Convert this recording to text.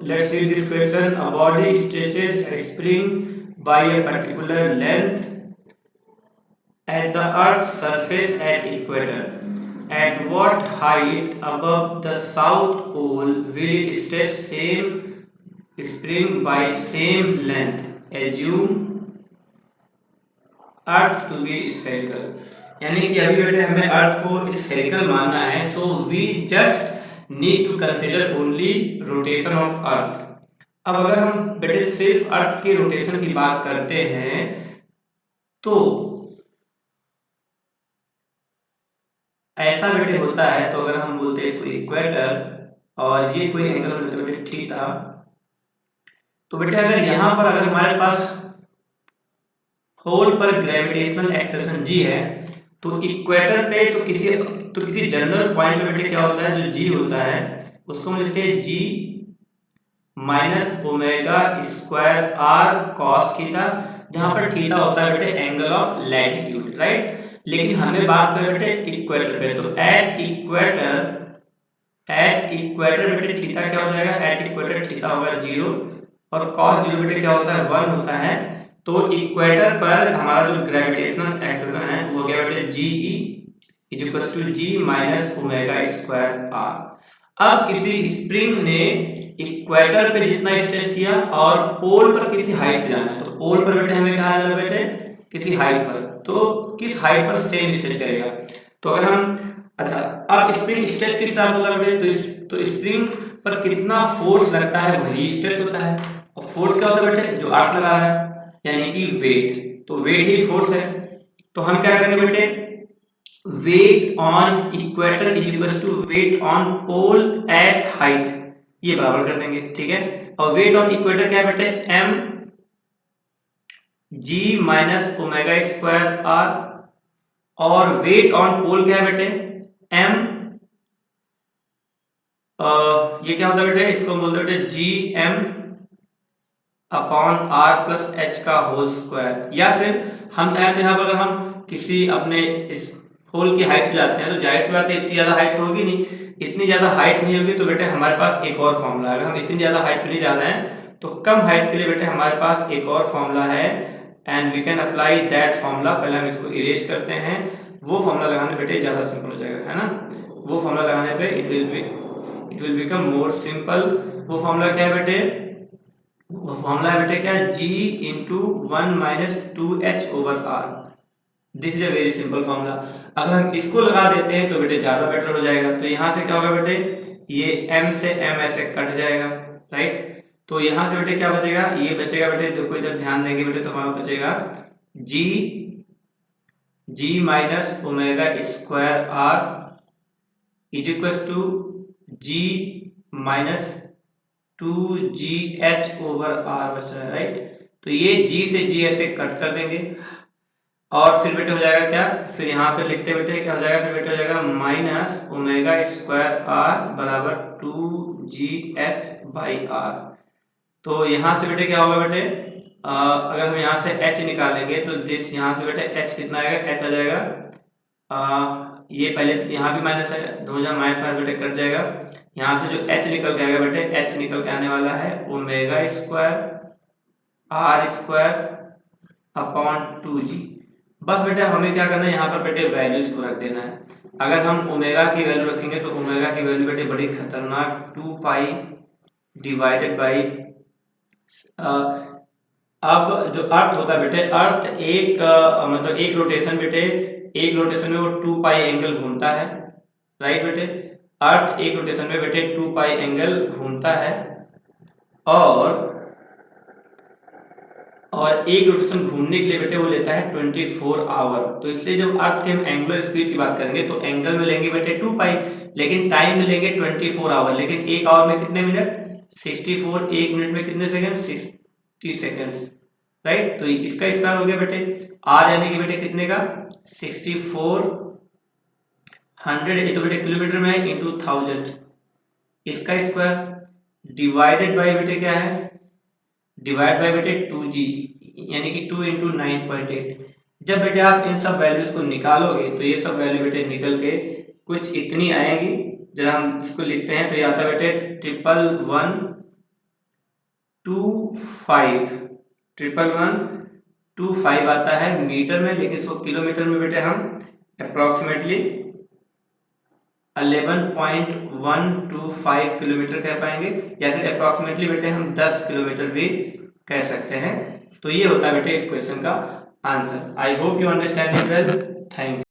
let's see this question. A body stretches a spring by a particular length at the Earth's surface at equator. At what height above the south pole will it stretch same spring by same length? Assume earth to be spherical, यानी कि अभी बेटे हमें अर्थ को spherical मानना है, so we just need to consider only rotation of earth. अब अगर हम बेटे सिर्फ अर्थ के रोटेशन की बात करते हैं तो ऐसा बेटे होता है, तो अगर हम बोलते हैं इसको इक्वेटर और ये कोई एंगल होता है बेटे थीटा, तो बेटे अगर यहां पर अगर हमारे पास होल पर ग्रेविटेशनल एक्सेलरेशन g है, तो इक्वेटर पे तो किसी जनरल पॉइंट पे बेटे क्या होता है, जो g होता है उसको हम लिखते हैं g minus omega square r cos theta, जहां पर थीटा होता है बेटे एंगल ऑफ लैटिट्यूड, राइट। लेकिन हमें बात करें बेटे इक्वेटर पे, तो एट इक्वेटर बेटे थीटा क्या हो जाएगा, एट इक्वेटर थीटा होगा 0 और cos 0 बेटे क्या होता है 1 होता है। तो इक्वेटर पर हमारा जो ग्रेविटेशनल एक्सेलरेशन है वो क्या बेटे GE is equal to G minus omega square R। अब किसी स्प्रिंग ने इक्वेटर पे जितना स्ट्रेच किया और पोल पर किसी हाइट पे जाना है, तो पोल पर बेटे हमें कहा जाता है बेटे किसी हाइट पर, तो किस हाइट पर सेम स्ट्रेच करेगा। तो अगर हम अब स्प्रिंग स्ट्रेच किस साथ होगा बेटे, तो स्प्रिंग पर कितना फोर्स लगता है वही स्ट्रेच होता है, और फोर्स क्या होता है बेटे, जो अर्थ लगा रहा है यानी कि वेट, तो वेट ही फोर्स है। तो हम क्या करेंगे बेटे, weight on equator is equal to weight on pole at height, ये बराबर कर देंगे, ठीक है। और वेट ऑन इक्वेटर क्या है बेटे, m g minus omega square r, और वेट ऑन पोल क्या है बेटे m ये क्या होता है बेटे, इसको हम बोलते हैं बेटे gm upon r plus h का होल स्क्वायर। या फिर हम चाहें तो यहाँ पर अगर हम किसी अपने इस होल की हाइट जाते हैं तो जाहिर सी बात है इतनी ज़्यादा हाइट तो होगी नहीं, इतनी ज़्यादा हाइट नहीं होगी, तो बेटे हमारे पास एक और फॉर्मूला है। अगर हम इतनी ज़्यादा हाइट पे नहीं जा रहे हैं तो कम हाइट के लिए बेटे हमारे पास एक और फॉर्मूला है, and we can apply that formula. पहले हम इसको इरेज करते हैं, वो फॉर्मूला लगाने बेटे ज़्यादा सिंपल हो जाएगा, है ना। वो फॉर्मूला लगाने पे it will become more simple. वो फॉर्मूला क्या है बेटे, वो फॉर्मूला है बेटे क्या, g into 1 minus 2h over r। This is a very simple formula. अगर हम इसको लगा देते हैं तो बेटे ज्यादा बेटर हो जाएगा। तो यहाँ से क्या होगा बेटे, ये m से m ऐसे कट जाएगा, राइट। तो यहाँ से बेटे क्या बचेगा, ये बचेगा बेटे, देखो इधर ध्यान देंगे बेटे, तो हमारा बचेगा g minus omega square r is equal to g minus 2gh over r बच रहा है, राइट। तो ये g से g ऐसे कट कर देंगे और फिर बेटे हो जाएगा क्या, फिर यहाँ पे लिखते बेटे क्या हो जाएगा, फिर बेटे हो जाएगा माइनस ओमेगा स्क्वायर r बराबर 2gh बाई r। तो यहाँ से बेटे क्या होगा बेटे, अगर हम यहाँ से h निकालेंगे तो दिस यहाँ से बेटे h कितना आएगा, h आ जाएगा ये पहले यहाँ भी माइनस है, 2000 माइनस माइनस बेटे कट जाएगा। यहाँ से जो h निकल के आएगा बेटे, h निकल के आने वाला है omega square r square upon 2g। बस बेटे हमें क्या करना है, यहाँ पर बेटे वैल्यूज को रख देना है। अगर हम ओमेगा की वैल्यू रखेंगे तो ओमेगा की वैल्यू बेटे बड़ी खतरनाक 2 पाई डिवाइडेड बाई, अब जो अर्थ होता है बेटे, अर्थ एक मतलब एक रोटेशन बेटे, एक रोटेशन में वो 2 पाई एंगल घूमता है, राइट बेटे। अर्थ एक रोटेशन में बेटे 2 पाई एंगल घूमता है, और एक रोटेशन घूमने के लिए बेटे वो लेता है 24 आवर। तो इसलिए जब अर्थ के हम एंगुलर स्पीड की बात करेंगे तो एंगल में लेंगे बेटे 2 पाई, लेकिन टाइम में लेंगे 24 आवर। लेकिन एक आवर में कितने मिनट, 64, एक मिनट में कितने सेकंड, 60 सेकंड्स, राइट। तो इसका स्क्वायर हो गया बेटे, आर यानी कि बेटे कितने का, 6400, ये तो बेटे किलोमीटर में है, इंटू 1000, इसका स्क्वायर डिवाइडेड बाय बेटे क्या है, डिवाइड बाय बेटे 2g यानी कि 2 इंटू 9.8। जब बेटे आप इन सब वैल्यूज को निकालोगे तो ये सब वैल्यू बेटे निकल के कुछ इतनी आएगी। जरा हम इसको लिखते हैं तो ये आता है बेटे 111 25 आता है मीटर में, लेकिन इसको किलोमीटर में बेटे हम अप्रोक्सीमेटली 11.125 किलोमीटर कह पाएंगे, या फिर अप्रोक्सीमेटली बेटे हम 10 किलोमीटर भी कह सकते हैं। तो ये होता है बेटे इस क्वेश्चन का answer. I hope you understand it well. Thank you.